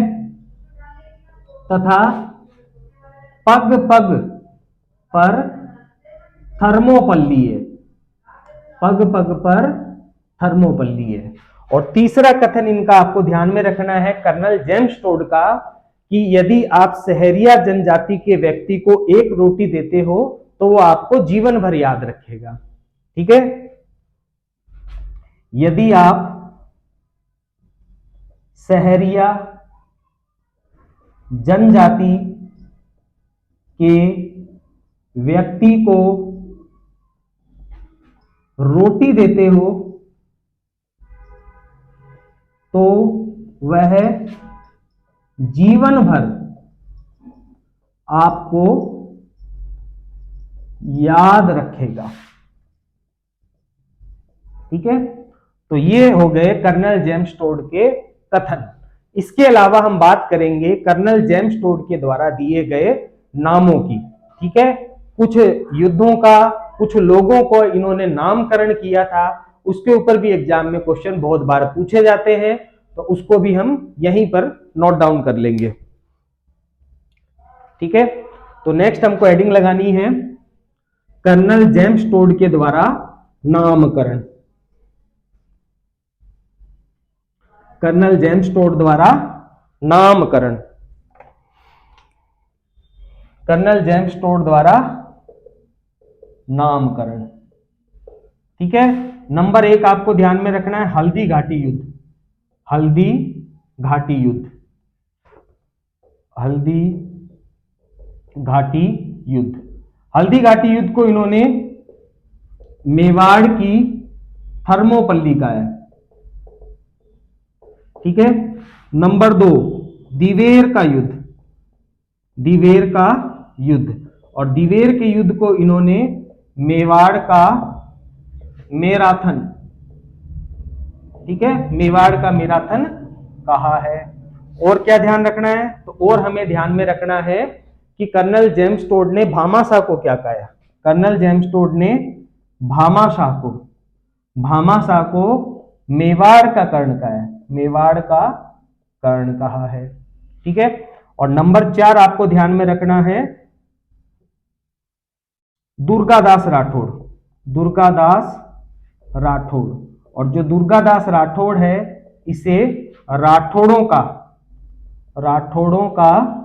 तथा पग पग पर थर्मोपल्ली है, पग पग पर थर्मोपल्ली है। और तीसरा कथन इनका आपको ध्यान में रखना है कर्नल जेम्स टोड का कि यदि आप सहरिया जनजाति के व्यक्ति को एक रोटी देते हो तो वो आपको जीवन भर याद रखेगा। ठीक है। यदि आप सहरिया जनजाति के व्यक्ति को रोटी देते हो तो वह जीवन भर आपको याद रखेगा। ठीक है। तो ये हो गए कर्नल जेम्स टोड के कथन। इसके अलावा हम बात करेंगे कर्नल जेम्स टोड के द्वारा दिए गए नामों की। ठीक है। कुछ युद्धों का, कुछ लोगों को इन्होंने नामकरण किया था, उसके ऊपर भी एग्जाम में क्वेश्चन बहुत बार पूछे जाते हैं, तो उसको भी हम यहीं पर नोट डाउन कर लेंगे। ठीक है। तो नेक्स्ट हमको हेडिंग लगानी है कर्नल जेम्स टोड के द्वारा नामकरण। कर्नल जेम्स टोड द्वारा नामकरण, कर्नल जेम्स टोड द्वारा नामकरण। ठीक है। नंबर 1 आपको ध्यान में रखना है हल्दी घाटी युद्ध, हल्दी घाटी युद्ध, हल्दी घाटी युद्ध। हल्दी घाटी युद्ध को इन्होंने मेवाड़ की थर्मोपल्ली का है। ठीक है। नंबर 2 दिवेर का युद्ध, दिवेर का युद्ध, और दिवेर के युद्ध को इन्होंने मेवाड़ का मैराथन, ठीक है, मेवाड़ का मैराथन कहा है। और क्या ध्यान रखना है? तो और हमें ध्यान में रखना है कि कर्नल जेम्स टोड ने भामाशाह को क्या कहा? कर्नल जेम्स टोड ने भामाशाह को मेवाड़ का कर्ण कहा है, मेवाड़ का कर्ण कहा है। ठीक है। और नंबर 4 आपको ध्यान में रखना है दुर्गादास राठौड़, दुर्गादास राठौड़। और जो दुर्गादास राठौड़ है इसे राठौड़ों का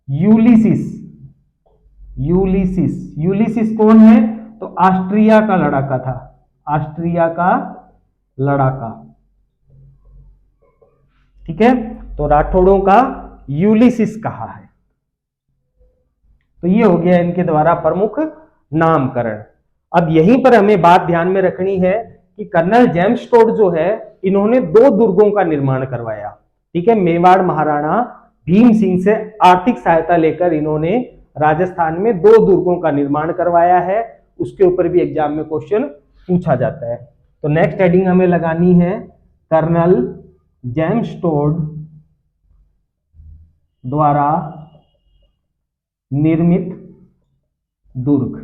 यूलिसिस, यूलिसिस कौन है? तो ऑस्ट्रिया का लड़ाका था, ऑस्ट्रिया का लड़ाका। ठीक है। तो राठौड़ों का यूलिसिस कहा है। तो ये हो गया इनके द्वारा प्रमुख नामकरण। अब यहीं पर हमें बात ध्यान में रखनी है कि कर्नल जेम्स टोड जो है इन्होंने 2 दुर्गों का निर्माण करवाया। ठीक है। मेवाड़ महाराणा भीम सिंह से आर्थिक सहायता लेकर इन्होंने राजस्थान में 2 दुर्गों का निर्माण करवाया है। उसके ऊपर भी एग्जाम में क्वेश्चन पूछा जाता है। तो नेक्स्ट हेडिंग हमें लगानी है कर्नल जेम्स टोड द्वारा निर्मित दुर्ग।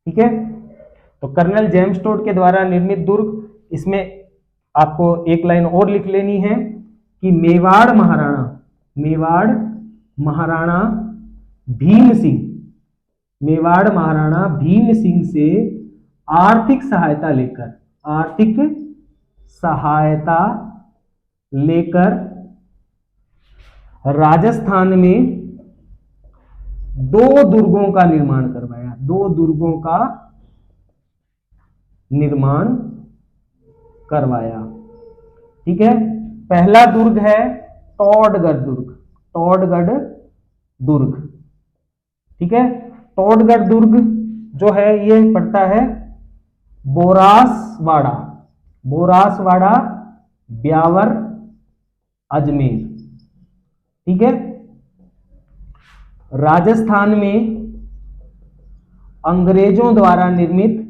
ठीक है, तो कर्नल जेम्स टोड के द्वारा निर्मित दुर्ग, इसमें आपको एक लाइन और लिख लेनी है कि मेवाड़ महाराणा भीम सिंह, मेवाड़ महाराणा भीम सिंह से आर्थिक सहायता लेकर राजस्थान में 2 दुर्गों का निर्माण करवाया। 2 दुर्गों का निर्माण करवाया। ठीक है, पहला दुर्ग है टोडगढ़ दुर्ग। ठीक है, टोडगढ़ दुर्ग जो है ये पड़ता है बोरासवाड़ा ब्यावर अजमेर। ठीक है, राजस्थान में अंग्रेजों द्वारा निर्मित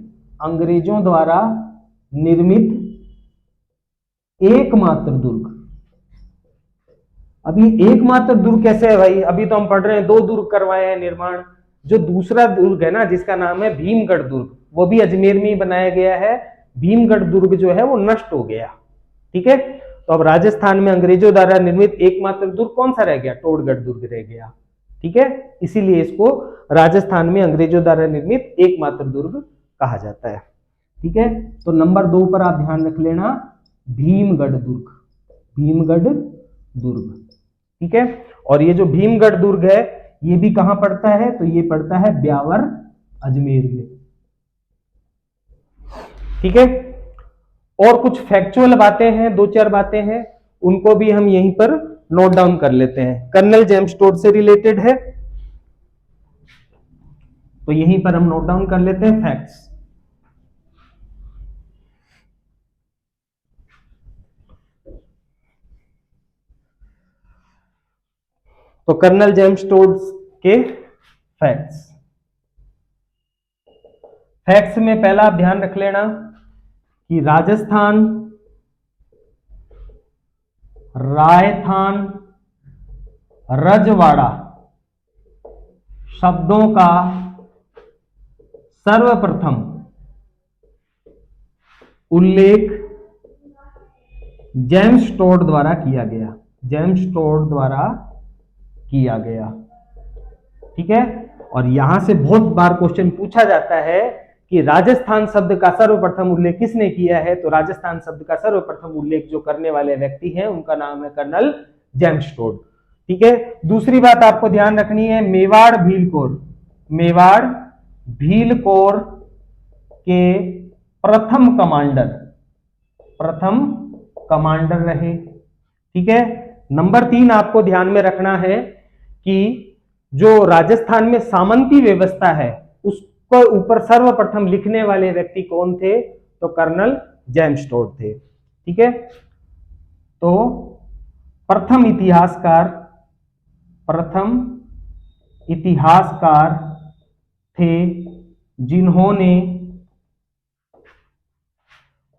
एकमात्र दुर्ग। अब ये एकमात्र दुर्ग कैसे है भाई? अभी तो हम पढ़ रहे हैं 2 दुर्ग करवाए हैं निर्माण। जो दूसरा दुर्ग है ना, जिसका नाम है भीमगढ़ दुर्ग, वो भी अजमेर में ही बनाया गया है। भीमगढ़ दुर्ग जो है वो नष्ट हो गया। ठीक है, तो अब राजस्थान में अंग्रेजों द्वारा निर्मित एकमात्र दुर्ग कौन सा रह गया? टोडगढ़ दुर्ग रह गया। ठीक है, इसीलिए इसको राजस्थान में अंग्रेजों द्वारा निर्मित एकमात्र दुर्ग कहा जाता है। ठीक है, तो नंबर 2 पर आप ध्यान रख लेना, भीमगढ़ दुर्ग। ठीक है, और ये जो भीमगढ़ दुर्ग है ये भी कहां पड़ता है? तो ये पड़ता है ब्यावर अजमेर में। ठीक है, और कुछ फैक्चुअल बातें हैं, 2-4 बातें हैं, उनको भी हम यहीं पर नोट डाउन कर लेते हैं। कर्नल जेम्स टोड से रिलेटेड है, तो यहीं पर हम नोट डाउन कर लेते हैं फैक्ट्स। तो कर्नल जेम्स टोड के फैक्ट्स में पहला आप ध्यान रख लेना कि राजस्थान, रायथान, रजवाड़ा शब्दों का सर्वप्रथम उल्लेख जेम्स टोड द्वारा किया गया। ठीक है, और यहां से बहुत बार क्वेश्चन पूछा जाता है कि राजस्थान शब्द का सर्वप्रथम उल्लेख किसने किया है? तो राजस्थान शब्द का सर्वप्रथम उल्लेख जो करने वाले व्यक्ति हैं उनका नाम है कर्नल जेम्स टोड। ठीक है, दूसरी बात आपको ध्यान रखनी है, मेवाड़ भीलकोर के प्रथम कमांडर रहे। ठीक है, नंबर 3 आपको ध्यान में रखना है कि जो राजस्थान में सामंती व्यवस्था है उसको ऊपर सर्वप्रथम लिखने वाले व्यक्ति कौन थे? तो कर्नल जेम्स टोड थे। ठीक है, तो प्रथम इतिहासकार थे जिन्होंने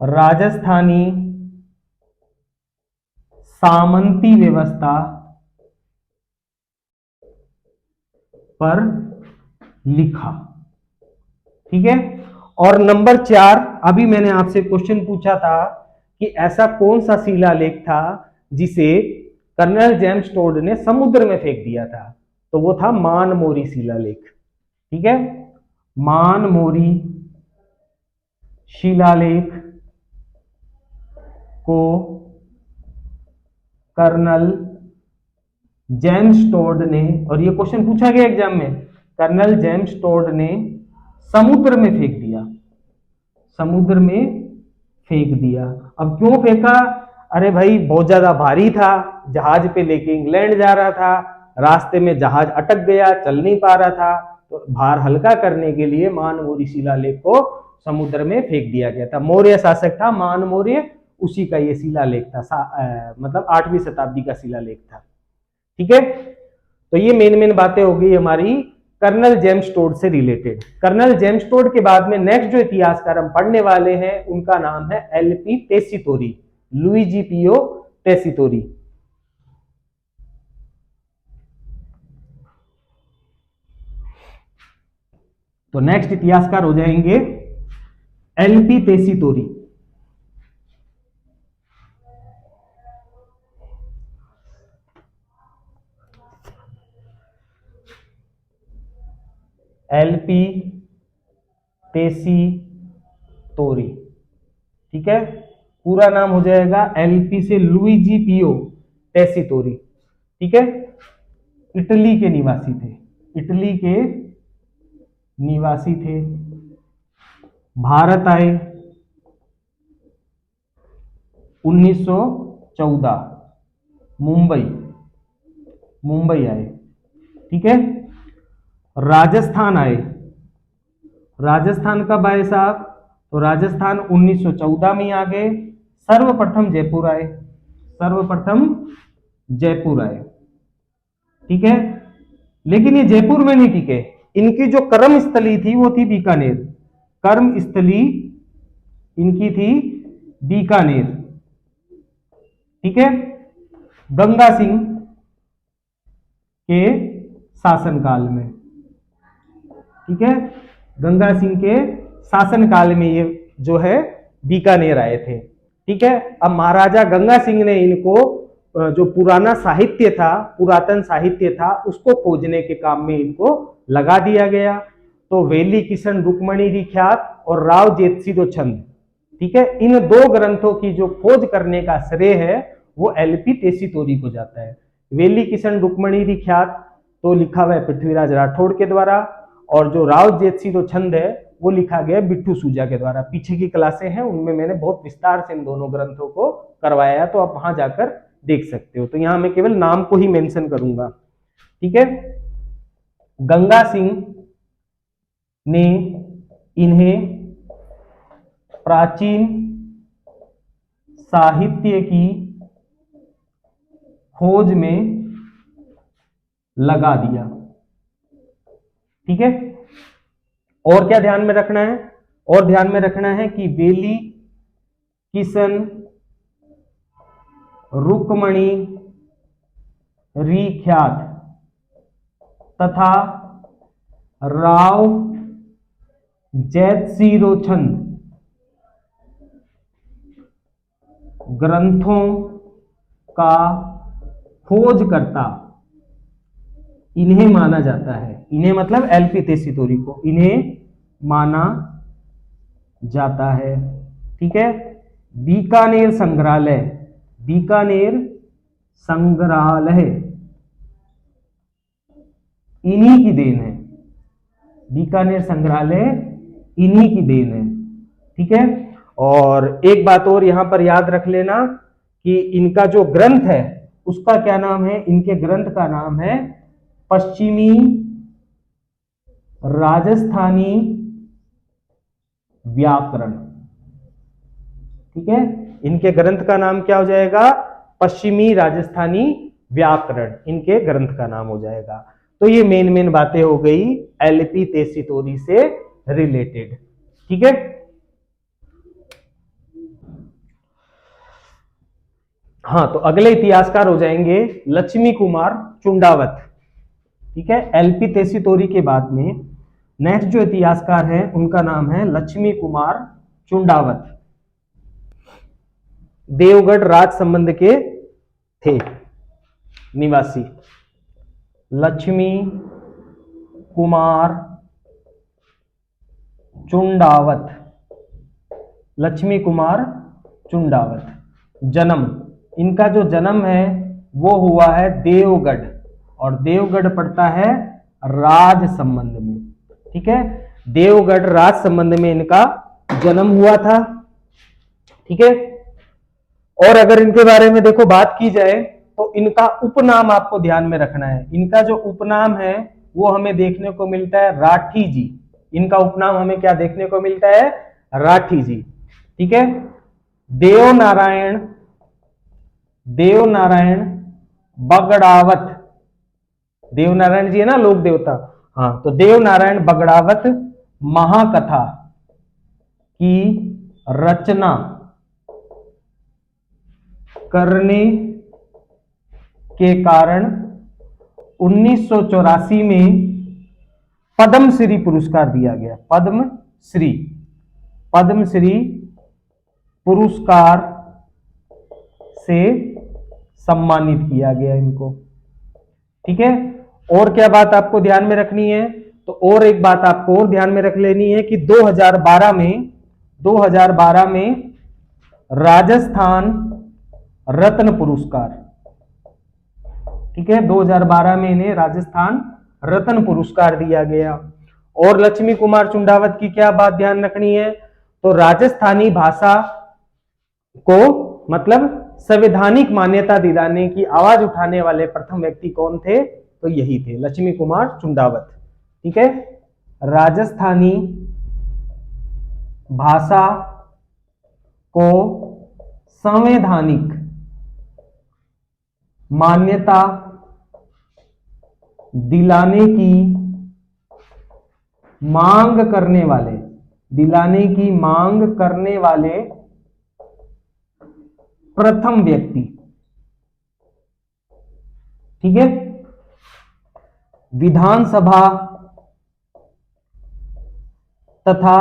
राजस्थानी सामंती व्यवस्था पर लिखा। ठीक है, और नंबर 4, अभी मैंने आपसे क्वेश्चन पूछा था कि ऐसा कौन सा शिलालेख था जिसे कर्नल जेम्स टोड ने समुद्र में फेंक दिया था? तो वो था मानमोरी शिलालेख। ठीक है, मानमोरी शिलालेख को कर्नल जेम्स टोड ने, और ये क्वेश्चन पूछा गया एग्जाम में, कर्नल जेम्स टोड ने समुद्र में फेंक दिया। अब क्यों फेंका? अरे भाई बहुत ज्यादा भारी था, जहाज पे लेके इंग्लैंड जा रहा था, रास्ते में जहाज अटक गया, चल नहीं पा रहा था, तो भार हल्का करने के लिए मानमोरी शिलालेख को समुद्र में फेंक दिया गया था। मौर्य शासक था मानमौर्य, उसी का ये शिलालेख था, मतलब 8वीं शताब्दी का शिलालेख था। ठीक है, तो ये मेन बातें हो गई हमारी कर्नल जेम्स टोड से रिलेटेड। कर्नल जेम्स टोड के बाद में नेक्स्ट जो इतिहासकार हम पढ़ने वाले हैं उनका नाम है एलपी टेसीतोरी, लुइजी पियो टेसीतोरी। तो नेक्स्ट इतिहासकार हो जाएंगे एलपी टेसीतोरी। एलपी टेसीतोरी, ठीक है। पूरा नाम हो जाएगा एलपी से लुइजी पियो टेसीतोरी, ठीक है। इटली के निवासी थे, इटली के निवासी थे। भारत आए 1914, मुंबई आए, ठीक है। राजस्थान आए, राजस्थान कब आए साहब? तो राजस्थान 1914 में आ गए। सर्वप्रथम जयपुर आए, सर्वप्रथम जयपुर आए, ठीक है। लेकिन ये जयपुर में नहीं टिके, इनकी जो कर्म स्थली थी वो थी बीकानेर, कर्म स्थली इनकी थी बीकानेर, ठीक है। गंगा सिंह के शासनकाल में, ठीक है, गंगा सिंह के शासनकाल में ये जो है बीकानेर आए थे, ठीक है। अब महाराजा गंगा सिंह ने इनको जो पुराना साहित्य था, पुरातन साहित्य था, उसको खोजने के काम में इनको लगा दिया गया। तो वेली किशन रुक्मणी विख्यात और राव जेतसिदो छंद, ठीक है, इन दो ग्रंथों की जो खोज करने का श्रेय है वो एलपी टेसीतोरी को जाता है। वेली किशन रुक्मणी विख्यात तो लिखा हुआ है पृथ्वीराज राठौड़ के द्वारा, और जो राव जेतसिदो छंद है वो लिखा गया बिट्टू सूजा के द्वारा। पीछे की क्लासें हैं उनमें मैंने बहुत विस्तार से इन दोनों ग्रंथों को करवाया है, तो आप वहां जाकर देख सकते हो। तो यहां मैं केवल नाम को ही मेंशन करूंगा, ठीक है। गंगा सिंह ने इन्हें प्राचीन साहित्य की खोज में लगा दिया, ठीक है। और क्या ध्यान में रखना है? और ध्यान में रखना है कि वेली किशन रुक्मणी विख्यात तथा राव जेतसिदो छंद ग्रंथों का खोजकर्ता इन्हें माना जाता है। इन्हें मतलब एलपी टेसीतोरी को इन्हें माना जाता है, ठीक है। बीकानेर संग्रहालय, बीकानेर संग्रहालय इन्हीं की देन है, बीकानेर संग्रहालय इन्हीं की देन है, ठीक है। और एक बात और यहां पर याद रख लेना कि इनका जो ग्रंथ है उसका क्या नाम है? इनके ग्रंथ का नाम है पश्चिमी राजस्थानी व्याकरण, ठीक है। इनके ग्रंथ का नाम क्या हो जाएगा? पश्चिमी राजस्थानी व्याकरण इनके ग्रंथ का नाम हो जाएगा। तो ये मेन बातें हो गई एलपी टेसीतोरी से रिलेटेड, ठीक है। हाँ, तो अगले इतिहासकार हो जाएंगे लक्ष्मी कुमार चुंडावत, ठीक है। एलपी टेसीतोरी के बाद में नेक्स्ट जो इतिहासकार है उनका नाम है लक्ष्मी कुमार चुंडावत। देवगढ़ राज संबंध के थे निवासी। लक्ष्मी कुमार चुंडावत, लक्ष्मी कुमार चुंडावत। जन्म, इनका जो जन्म है वो हुआ है देवगढ़, और देवगढ़ पड़ता है राज संबंध में, ठीक है। देवगढ़ राज संबंध में इनका जन्म हुआ था, ठीक है। और अगर इनके बारे में देखो बात की जाए तो इनका उपनाम आपको ध्यान में रखना है। इनका जो उपनाम है वो हमें देखने को मिलता है राठी जी। इनका उपनाम हमें क्या देखने को मिलता है? राठी जी, ठीक है। देवनारायण, देवनारायण बगड़ावत, देवनारायण जी है ना लोक देवता, हाँ, तो देव नारायण बगड़ावत महाकथा की रचना करने के कारण 1984 में पद्मश्री पुरस्कार दिया गया। पद्मश्री पुरस्कार से सम्मानित किया गया इनको। ठीक है, और क्या बात आपको ध्यान में रखनी है, तो और एक बात आपको और ध्यान में रख लेनी है कि 2012 में राजस्थान रत्न पुरस्कार, ठीक है, 2012 में इन्हें राजस्थान रत्न पुरस्कार दिया गया। और लक्ष्मी कुमार चुंडावत की क्या बात ध्यान रखनी है, तो राजस्थानी भाषा को मतलब संवैधानिक मान्यता दिलाने की आवाज उठाने वाले प्रथम व्यक्ति कौन थे, तो यही थे लक्ष्मी कुमार चुंडावत। ठीक है, राजस्थानी भाषा को संवैधानिक मान्यता दिलाने की मांग करने वाले प्रथम व्यक्ति। ठीक है, विधानसभा तथा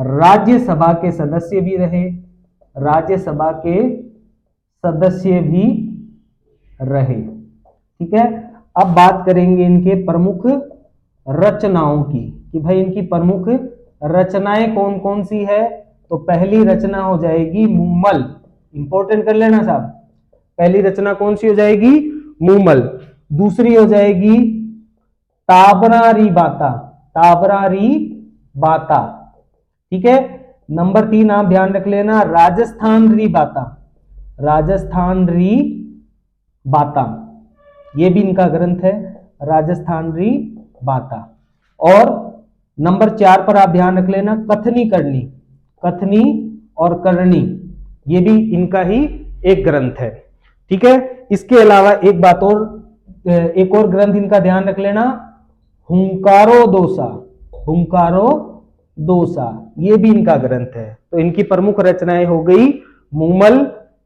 राज्यसभा के सदस्य भी रहे। ठीक है, अब बात करेंगे इनके प्रमुख रचनाओं की कि भाई इनकी प्रमुख रचनाएं कौन कौन सी है। तो पहली रचना हो जाएगी मुम्मल, इंपॉर्टेंट कर लेना साहब, पहली रचना कौन सी हो जाएगी, मुम्मल। दूसरी हो जाएगी ताबरारी बाता। ठीक है, नंबर 3 आप ध्यान रख लेना राजस्थान री बाता, ये भी इनका ग्रंथ है राजस्थान री बाता। और नंबर 4 पर आप ध्यान रख लेना कथनी और करणी, ये भी इनका ही एक ग्रंथ है। ठीक है, इसके अलावा एक और ग्रंथ इनका ध्यान रख लेना हुंकारो दोसा, ये भी इनका ग्रंथ है। तो इनकी प्रमुख रचनाएं हो गई मुमल,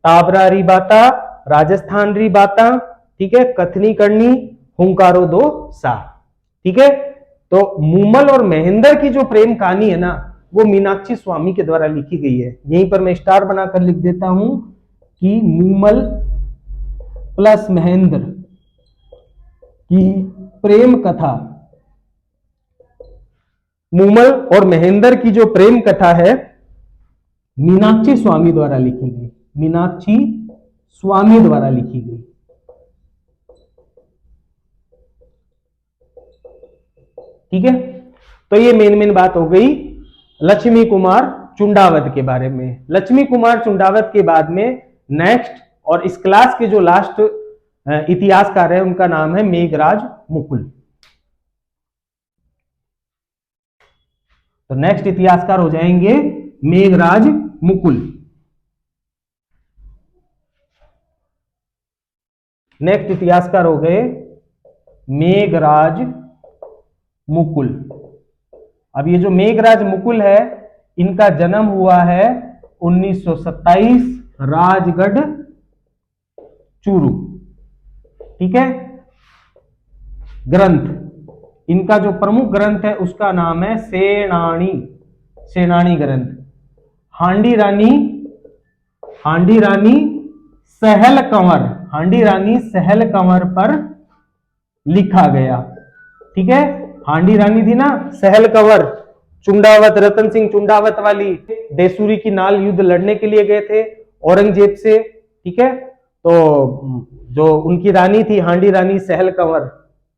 ताबरारी बाता, राजस्थान री बाता, ठीक है, कथनी करनी, हुंकारो दोसा। ठीक है, तो मुमल और महेंद्र की जो प्रेम कहानी है ना, वो मीनाक्षी स्वामी के द्वारा लिखी गई है। यहीं पर मैं स्टार बनाकर लिख देता हूं कि मुमल प्लस महेंद्र की प्रेम कथा, मुमल और महेंद्र की जो प्रेम कथा है मीनाक्षी स्वामी द्वारा लिखी गई, ठीक है, तो ये मेन बात हो गई लक्ष्मी कुमार चुंडावत के बारे में। लक्ष्मी कुमार चुंडावत के बाद में नेक्स्ट और इस क्लास के जो लास्ट इतिहासकार है उनका नाम है मेघराज मुकुल। तो नेक्स्ट इतिहासकार हो जाएंगे मेघराज मुकुल। नेक्स्ट इतिहासकार हो गए मेघराज मुकुल। अब ये जो मेघराज मुकुल है इनका जन्म हुआ है 1927 राजगढ़ चूरू। ठीक है, ग्रंथ इनका जो प्रमुख ग्रंथ है उसका नाम है सेनानी ग्रंथ। हांडी रानी सहल कंवर पर लिखा गया। ठीक है, हांडी रानी थी ना सहल कंवर, चुंडावत, रतन सिंह चुंडावत वाली, देसूरी की नाल युद्ध लड़ने के लिए गए थे औरंगजेब से। ठीक है, तो जो उनकी रानी थी हांडी रानी सहल कंवर,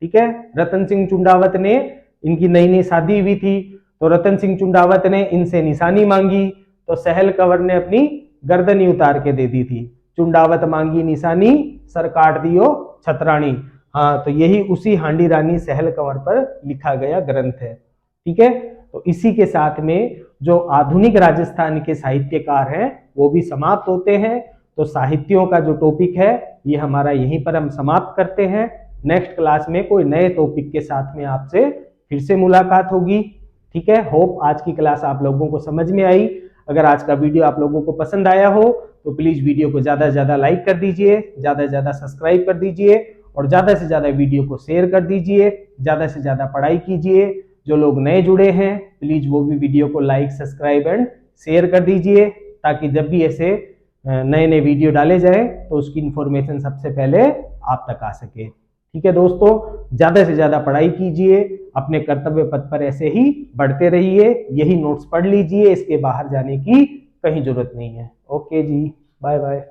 ठीक है, रतन सिंह चुंडावत ने, इनकी नई शादी हुई थी, तो रतन सिंह चुंडावत ने इनसे निशानी मांगी, तो सहल कंवर ने अपनी गर्दन ही उतार के दे दी थी। चुंडावत मांगी निशानी, सर काट दियो छतरानी। हाँ, तो यही उसी हांडी रानी सहल कंवर पर लिखा गया ग्रंथ है। ठीक है, तो इसी के साथ में जो आधुनिक राजस्थान के साहित्यकार हैं वो भी समाप्त होते हैं। तो साहित्यों का जो टॉपिक है ये हमारा यहीं पर हम समाप्त करते हैं। नेक्स्ट क्लास में कोई नए टॉपिक के साथ में आपसे फिर से मुलाकात होगी। ठीक है, होप आज की क्लास आप लोगों को समझ में आई। अगर आज का वीडियो आप लोगों को पसंद आया हो तो प्लीज वीडियो को ज्यादा से ज्यादा लाइक कर दीजिए, ज्यादा से ज्यादा सब्सक्राइब कर दीजिए और ज्यादा से ज्यादा वीडियो को शेयर कर दीजिए, ज्यादा से ज्यादा पढ़ाई कीजिए। जो लोग नए जुड़े हैं प्लीज वो भी वीडियो को लाइक, सब्सक्राइब एंड शेयर कर दीजिए, ताकि जब भी ऐसे नए नए वीडियो डाले जाए तो उसकी इंफॉर्मेशन सबसे पहले आप तक आ सके। ठीक है दोस्तों, ज्यादा से ज्यादा पढ़ाई कीजिए, अपने कर्तव्य पथ पर ऐसे ही बढ़ते रहिए। यही नोट्स पढ़ लीजिए, इसके बाहर जाने की कहीं जरूरत नहीं है। ओके जी, बाय बाय।